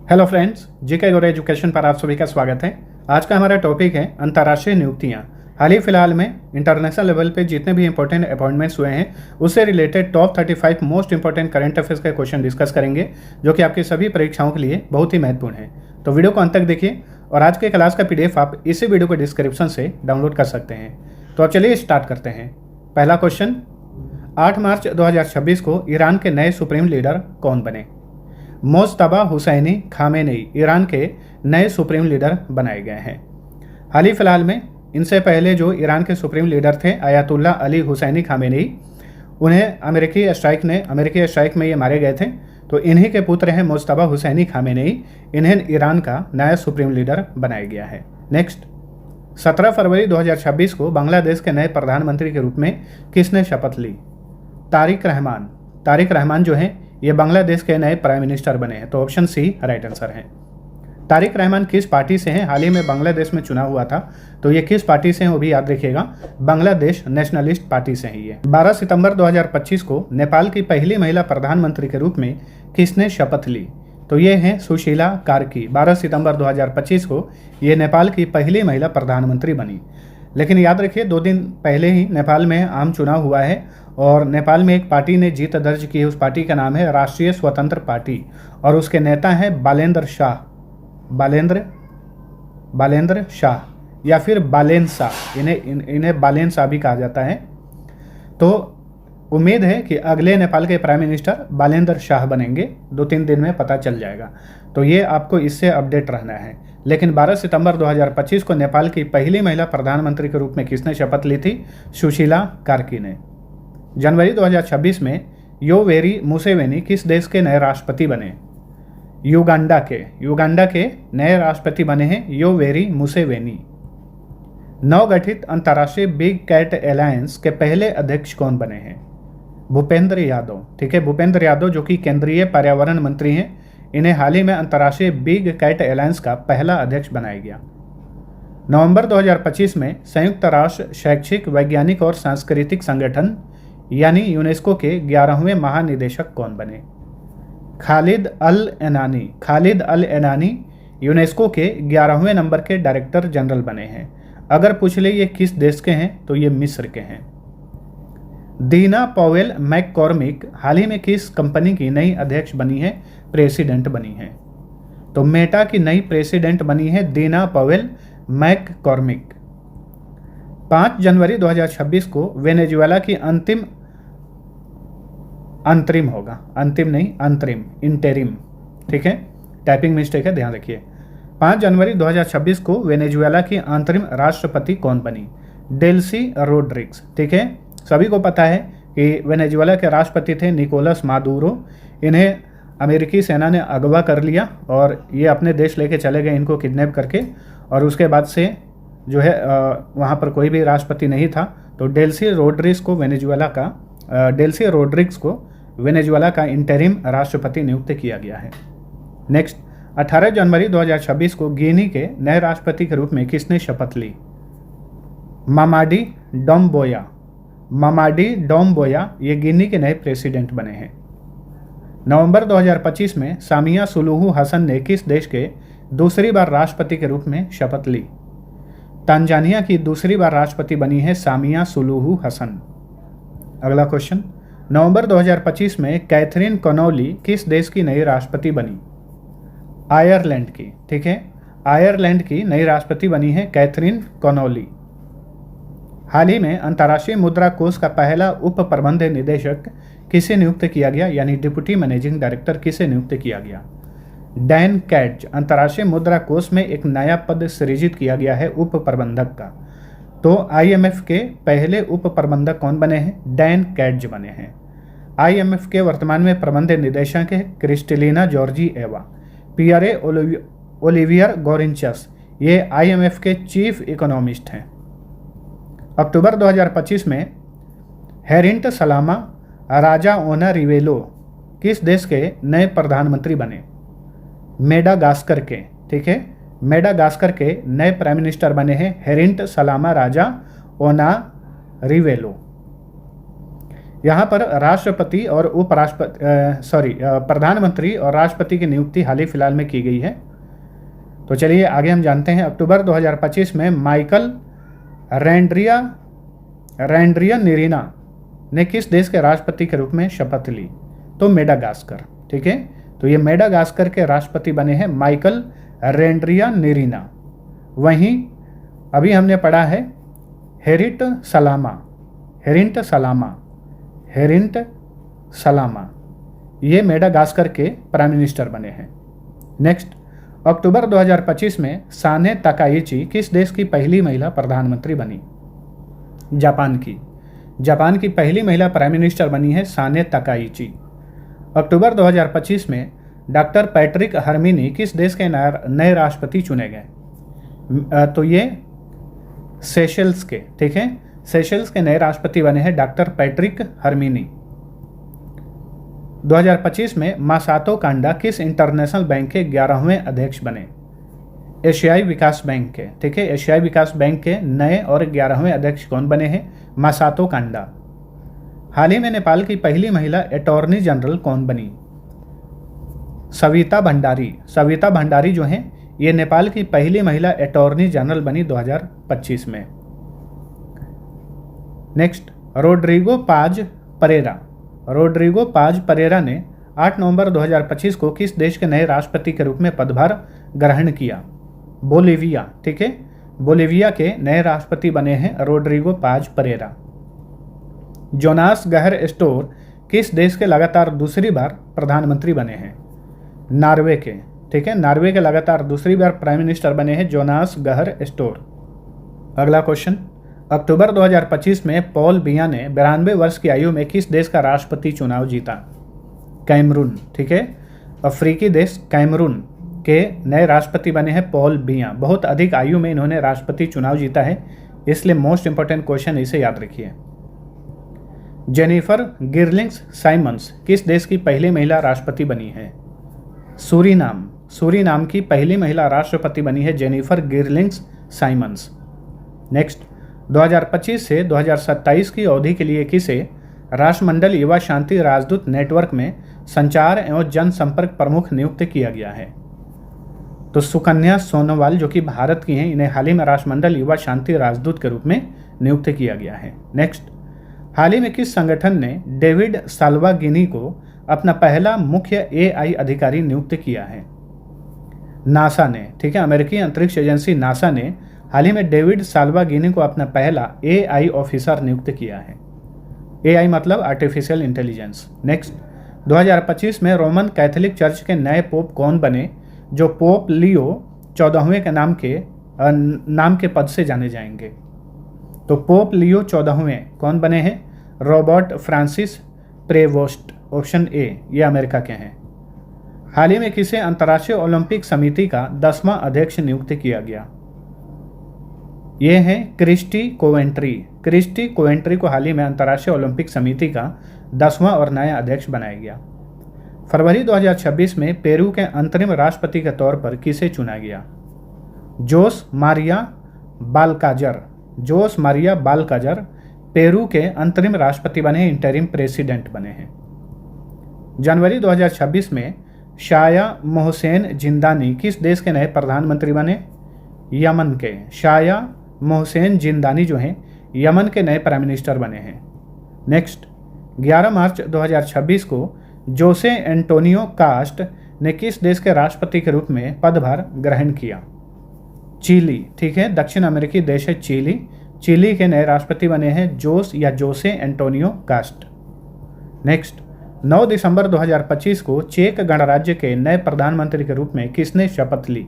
Hello friends, GK गौर education पर आप सभी का स्वागत है। आज का हमारा टॉपिक है अंतर्राष्ट्रीय नियुक्तियां। हाल ही फिलहाल में इंटरनेशनल लेवल पे जितने भी इंपॉर्टेंट अपॉइंटमेंट्स हुए हैं उससे related top 35 most important current affairs के क्वेश्चन डिस्कस करेंगे, जो कि आपकी सभी परीक्षाओं के लिए बहुत ही महत्वपूर्ण है। तो वीडियो को अंत तक देखिए और आज के क्लास का PDF आप इसी वीडियो के डिस्क्रिप्शन से डाउनलोड कर सकते हैं। तो अब चलिए स्टार्ट करते हैं। पहला क्वेश्चन, 8 मार्च 2026 को ईरान के नए सुप्रीम लीडर कौन बने? मोज्तबा हुसैनी खामेनेई ईरान के नए सुप्रीम लीडर बनाए गए हैं। हाल ही फिलहाल में इनसे पहले जो ईरान के सुप्रीम लीडर थे आयतुल्ला अली हुसैनी खामेनेई, उन्हें अमेरिकी स्ट्राइक में ये मारे गए थे। तो इन्हीं के पुत्र हैं मोज्तबा हुसैनी खामेनेई, इन्हें ईरान का नया सुप्रीम लीडर बनाया गया है। नेक्स्ट, 17 फरवरी 2026 को बांग्लादेश के नए प्रधानमंत्री के रूप में किसने शपथ ली? तारिक रहमान जो हैं ये बांग्लादेश के नए प्राइम मिनिस्टर बने हैं। तो ऑप्शन सी राइट आंसर है। तारिक रहमान किस पार्टी से हैं? हाल ही में बांग्लादेश में चुनाव हुआ था, तो ये किस पार्टी से हैं वो भी याद रखिएगा, बांग्लादेश नेशनलिस्ट पार्टी से ही है। 12 सितंबर 2025 को नेपाल की पहली महिला प्रधानमंत्री के रूप में किसने शपथ ली? तो ये हैं सुशीला कार्की। 12 सितंबर 2025 को ये नेपाल की पहली महिला प्रधानमंत्री बनी। लेकिन याद रखिए 2 दिन पहले ही नेपाल में आम चुनाव हुआ है और नेपाल में एक पार्टी ने जीत दर्ज की है। उस पार्टी का नाम है राष्ट्रीय स्वतंत्र पार्टी और उसके नेता हैं बालेंद्र शाह या फिर बालेन शाह, इन्हें बालेन शाह भी कहा जाता है। तो उम्मीद है कि अगले नेपाल के प्राइम मिनिस्टर बालेंद्र शाह बनेंगे। 2-3 दिन में पता चल जाएगा, तो ये आपको इससे अपडेट रहना है। लेकिन 12 सितंबर 2025 को नेपाल की पहली महिला प्रधानमंत्री के रूप में किसने शपथ ली थी? सुशीला कार्की ने। जनवरी 2026 में योवेरी मुसेवेनी किस देश के नए राष्ट्रपति बने? युगांडा के नए राष्ट्रपति बने हैं योवेरी मुसेवेनी। नवगठित अंतर्राष्ट्रीय बिग कैट अलायंस के पहले अध्यक्ष कौन बने हैं? भूपेंद्र यादव। ठीक है, भूपेंद्र यादव जो कि केंद्रीय पर्यावरण मंत्री हैं, इन्हें हाल ही में अंतर्राष्ट्रीय बिग कैट अलायंस का पहला अध्यक्ष बनाया गया। नवंबर 2025 में संयुक्त राष्ट्र शैक्षिक, वैज्ञानिक और सांस्कृतिक संगठन यानी यूनेस्को के 11वें महानिदेशक कौन बने? खालिद अल एनानी यूनेस्को के 11वें नंबर के डायरेक्टर जनरल बने हैं। अगर पूछ ले ये किस देश के हैं तो ये मिस्र के हैं। दीना पॉवेल मैककॉर्मिक हाल ही में किस कंपनी की नई अध्यक्ष बनी है, प्रेसिडेंट बनी है? तो मेटा की नई प्रेसिडेंट बनी है दीना पॉवेल मैककॉर्मिक। 5 जनवरी 2026 को वेनेजुएला की इंटरिम, ठीक है, टाइपिंग मिस्टेक है, ध्यान रखिए। 5 जनवरी 2026 को वेनेजुएला की अंतरिम राष्ट्रपति कौन बनी? Delcy Rodriguez. ठीक है, सभी को पता है कि वेनेजुएला के राष्ट्रपति थे निकोलस मादुरो। इन्हें अमेरिकी सेना ने अगवा कर लिया और ये अपने देश लेके चले गए इनको किडनैप करके, और उसके बाद से जो है वहाँ पर कोई भी राष्ट्रपति नहीं था। तो डेल्सी रोड्रिग्स को वेनेजुएला का इंटरिम राष्ट्रपति नियुक्त किया गया है। नेक्स्ट, 18 जनवरी 2026 को गिनी के नए राष्ट्रपति के रूप में किसने शपथ ली? मामाडी डोम्बोया ये गिनी के नए प्रेसिडेंट बने हैं। नवंबर 2025 में सामिया सुलूहू हसन ने किस देश के दूसरी बार राष्ट्रपति के रूप में शपथ ली? तंजानिया की दूसरी बार राष्ट्रपति बनी है सामिया सुलूहू हसन। अगला क्वेश्चन, नवंबर 2025 में कैथरीन कनौली किस देश की नई राष्ट्रपति बनी? आयरलैंड की। ठीक है, आयरलैंड की नई राष्ट्रपति बनी है कैथरीन कनौली। हाल ही में अंतर्राष्ट्रीय मुद्रा कोष का पहला उप प्रबंध निदेशक किसे नियुक्त किया गया, यानी डिप्टी मैनेजिंग डायरेक्टर किसे नियुक्त किया गया? Dan Katz. अंतर्राष्ट्रीय मुद्रा कोष में एक नया पद सृजित किया गया है उप प्रबंधक का। तो IMF के पहले उप प्रबंधक कौन बने हैं? डैन कैट्ज बने हैं। IMF के वर्तमान में प्रबंध निदेशक है क्रिस्टलिना जॉर्जिएवा। पियरे ओलिवियर गोरिंचस ये IMF के चीफ इकोनॉमिस्ट हैं। अक्टूबर 2025 में हेरिंट सलामा राजाओना रिवेलो किस देश के नए प्रधानमंत्री बने? मेडागास्कर के। ठीक है, मेडागास्कर के नए प्राइम मिनिस्टर बने हैं हेरिंट सलामा राजा ओना रिवेलो। यहाँ पर राष्ट्रपति और प्रधानमंत्री और राष्ट्रपति की नियुक्ति हाल ही फिलहाल में की गई है। तो चलिए आगे हम जानते हैं। अक्टूबर 2025 में माइकल रैंड्रिया निरीना ने किस देश के राष्ट्रपति के रूप में शपथ ली? तो मेडागास्कर। ठीक है, तो ये मेडागास्कर के राष्ट्रपति बने हैं माइकल रैंड्रिया निरीना। वहीं अभी हमने पढ़ा है हेरिंट सलामा, ये मेडागास्कर के प्राइम मिनिस्टर बने हैं। नेक्स्ट, अक्टूबर 2025 में साने ताकाइची किस देश की पहली महिला प्रधानमंत्री बनी? जापान की पहली महिला प्राइम मिनिस्टर बनी है साने ताकाइची। अक्टूबर 2025 में डॉक्टर पैट्रिक हर्मिनी किस देश के नए राष्ट्रपति चुने गए? तो ये सेशल्स के, ठीक है, सेशल्स के नए राष्ट्रपति बने हैं डॉक्टर पैट्रिक हर्मिनी। 2025 में मासातो कांडा किस इंटरनेशनल बैंक के 11वें अध्यक्ष बने? एशियाई विकास बैंक के, ठीक है, एशियाई विकास बैंक के नए और 11वें अध्यक्ष कौन बने हैं? मासातो कांडा। हाल ही में नेपाल की पहली महिला अटॉर्नी जनरल कौन बनी? सविता भंडारी जो हैं ये नेपाल की पहली महिला अटॉर्नी जनरल बनी 2025 में। नेक्स्ट, रोड्रिगो पाज परेरा ने 8 नवंबर 2025 को किस देश के नए राष्ट्रपति के रूप में पदभार ग्रहण किया? बोलिविया। ठीक है, बोलिविया के नए राष्ट्रपति बने हैं रोड्रिगो पाज परेरा। जोनास गहर स्टोर किस देश के लगातार दूसरी बार प्रधानमंत्री बने हैं? नॉर्वे के, ठीक है, नॉर्वे के लगातार दूसरी बार प्राइम मिनिस्टर बने हैं जोनास गहर स्टोर। अगला क्वेश्चन, अक्टूबर 2025 में पॉल बिया ने 92 वर्ष की आयु में किस देश का राष्ट्रपति चुनाव जीता? कैमरून। ठीक है, अफ्रीकी देश कैमरून के नए राष्ट्रपति बने हैं पॉल बिया। बहुत अधिक आयु में इन्होंने राष्ट्रपति चुनाव जीता है, इसलिए मोस्ट इंपॉर्टेंट क्वेश्चन इसे याद रखिए। जेनिफर गिरलिंग्स साइमंस किस देश की पहली महिला राष्ट्रपति बनी है? सूरीनाम की पहली महिला राष्ट्रपति बनी है जेनिफर गिरलिंग्स साइमंस। नेक्स्ट, 2025 से 2027 की अवधि के लिए किसे राष्ट्रमंडल युवा शांति राजदूत नेटवर्क में संचार एवं जनसंपर्क प्रमुख नियुक्त किया गया है? तो सुकन्या सोनोवाल जो कि भारत की हैं, इन्हें हाल ही में राष्ट्रमंडल युवा शांति राजदूत के रूप में नियुक्त किया गया है। नेक्स्ट, हाल ही में किस संगठन ने डेविड साल्वागिनी को अपना पहला मुख्य AI अधिकारी नियुक्त किया है? नासा ने, ठीक है, अमेरिकी अंतरिक्ष एजेंसी नासा ने हाल ही में डेविड साल्वागिनी को अपना पहला AI ऑफिसर नियुक्त किया है। AI मतलब आर्टिफिशियल इंटेलिजेंस। नेक्स्ट, 2025 में रोमन कैथोलिक चर्च के नए पोप कौन बने जो पोप लियो 14वें के नाम के पद से जाने जाएंगे? तो पोप लियो 14वें कौन बने हैं? रॉबर्ट फ्रांसिस प्रेवोस्ट, ऑप्शन ए, ये अमेरिका के हैं। हाल ही में किसे अंतर्राष्ट्रीय ओलंपिक समिति का 10वां अध्यक्ष नियुक्त किया गया? ये हैं क्रिस्टी कोवेंट्री को हाल ही में अंतर्राष्ट्रीय ओलंपिक समिति का 10वां और नया अध्यक्ष बनाया गया। फरवरी 2026 में पेरू के अंतरिम राष्ट्रपति के तौर पर किसे चुना गया? जोस मारिया बालकाजर पेरू के अंतरिम राष्ट्रपति बने हैं, इंटरिम प्रेसिडेंट बने हैं। जनवरी 2026 में शाया मोहसेन जिंदानी किस देश के नए प्रधानमंत्री बने? यमन के। शाया मोहसेन जिंदानी जो हैं यमन के नए प्राइम मिनिस्टर बने हैं। नेक्स्ट, 11 मार्च 2026 को जोसे एंटोनियो कास्ट ने किस देश के राष्ट्रपति के रूप में पदभार ग्रहण किया? चिली, ठीक है, दक्षिण अमेरिकी देश है चिली के नए राष्ट्रपति बने हैं जोसे एंटोनियो कास्ट। नेक्स्ट, 9 दिसंबर 2025 को चेक गणराज्य के नए प्रधानमंत्री के रूप में किसने शपथ ली?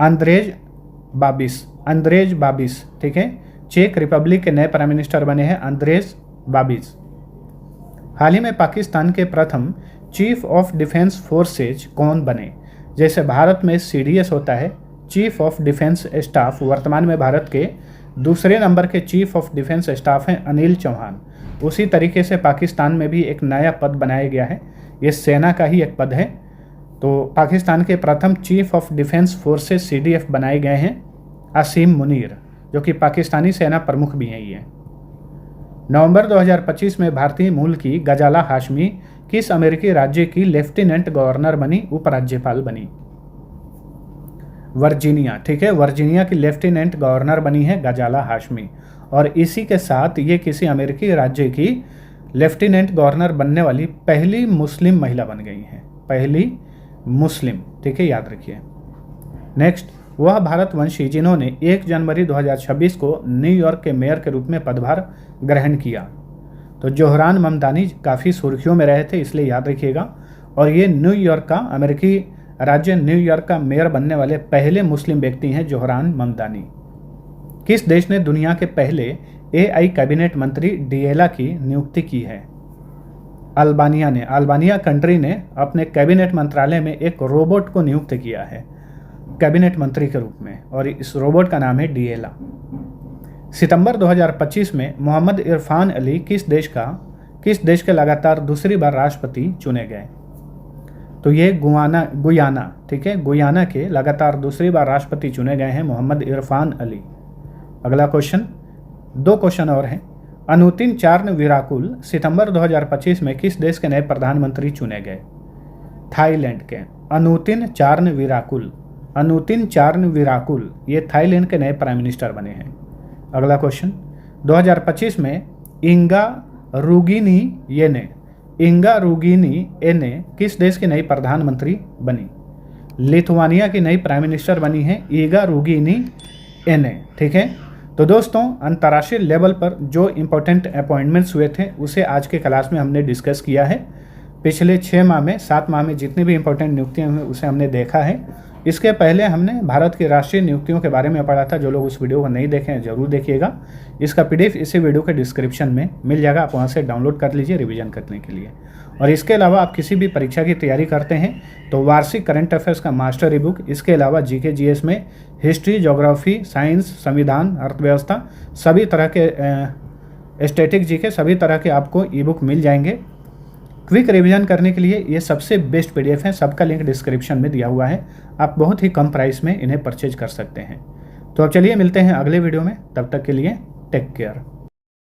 अंद्रेज बाबिस, ठीक है, चेक रिपब्लिक के नए प्राइम मिनिस्टर बने हैं अंद्रेज बाबिस। हाल ही में पाकिस्तान के प्रथम चीफ ऑफ डिफेंस फोर्सेज कौन बने? जैसे भारत में CDS होता है, चीफ ऑफ डिफेंस स्टाफ, वर्तमान में भारत के दूसरे नंबर के चीफ ऑफ डिफेंस स्टाफ हैं अनिल चौहान। उसी तरीके से पाकिस्तान में भी एक नया पद बनाया गया है, ये सेना का ही एक पद है। तो पाकिस्तान के प्रथम chief of defence forces CDF बनाए गए हैं असीम मुनीर, जो कि पाकिस्तानी सेना प्रमुख भी हैं ये। नवंबर 2025 में भारतीय मूल की गजाला हाशमी किस अमेरिकी राज्य की लेफ्टिनेंट गवर्नर बनी, उपराज्यपाल बनी? वर्जीनिया, ठीक है, वर्जीनिया की लेफ्टिनेंट गवर्नर बनी है गजाला हाशमी। और इसी के साथ ये किसी अमेरिकी राज्य की लेफ्टिनेंट गवर्नर बनने वाली पहली मुस्लिम महिला बन गई हैं, पहली मुस्लिम, ठीक है, याद रखिए। नेक्स्ट, वह भारतवंशी जिन्होंने 1 जनवरी 2026 को न्यूयॉर्क के मेयर के रूप में पदभार ग्रहण किया। तो जोहरान ममदानी काफ़ी सुर्खियों में रहे थे, इसलिए याद रखिएगा। और ये न्यूयॉर्क का, अमेरिकी राज्य न्यूयॉर्क का मेयर बनने वाले पहले मुस्लिम व्यक्ति हैं जोहरान ममदानी। किस देश ने दुनिया के पहले AI कैबिनेट मंत्री डिएला की नियुक्ति की है? अल्बानिया ने। अल्बानिया कंट्री ने अपने कैबिनेट मंत्रालय में एक रोबोट को नियुक्त किया है कैबिनेट मंत्री के रूप में, और इस रोबोट का नाम है डिएला। सितंबर 2025 में मोहम्मद इरफान अली किस देश के लगातार दूसरी बार राष्ट्रपति चुने गए? तो ये गुयाना, ठीक है, गुयाना के लगातार दूसरी बार राष्ट्रपति चुने गए हैं मोहम्मद इरफान अली। अगला क्वेश्चन, 2 क्वेश्चन और हैं। अनुतिन चार्न विराकुल सितंबर 2025 में किस देश के नए प्रधानमंत्री चुने गए? थाईलैंड के। अनुतिन चार्न विराकुल ये थाईलैंड के नए प्राइम मिनिस्टर बने हैं। अगला क्वेश्चन, 2025 में इंगा रुगिनी एने किस देश की नई प्रधानमंत्री बनी? लिथुआनिया की नई प्राइम मिनिस्टर बनी है ईगा रुगिनी एने, ठीक है। तो दोस्तों, अंतर्राष्ट्रीय लेवल पर जो इम्पोर्टेंट अपॉइंटमेंट्स हुए थे उसे आज के क्लास में हमने डिस्कस किया है। पिछले 6 माह में, 7 माह में जितनी भी इम्पोर्टेंट नियुक्तियां हुई उसे हमने देखा है। इसके पहले हमने भारत की राष्ट्रीय नियुक्तियों के बारे में पढ़ा था। जो लोग उस वीडियो को नहीं देखे हैं जरूर देखिएगा। इसका PDF इसी वीडियो के डिस्क्रिप्शन में मिल जाएगा, आप वहाँ से डाउनलोड कर लीजिए रिवीजन करने के लिए। और इसके अलावा आप किसी भी परीक्षा की तैयारी करते हैं तो वार्षिक करंट अफेयर्स का मास्टर ई-बुक, इसके अलावा GK GS में हिस्ट्री, ज्योग्राफी, साइंस, संविधान, अर्थव्यवस्था, सभी तरह के स्टैटिक GK सभी तरह के आपको ई-बुक मिल जाएंगे। क्विक रिवीजन करने के लिए ये सबसे बेस्ट PDF है, सबका लिंक डिस्क्रिप्शन में दिया हुआ है। आप बहुत ही कम प्राइस में इन्हें परचेज कर सकते हैं। तो अब चलिए मिलते हैं अगले वीडियो में, तब तक के लिए टेक केयर।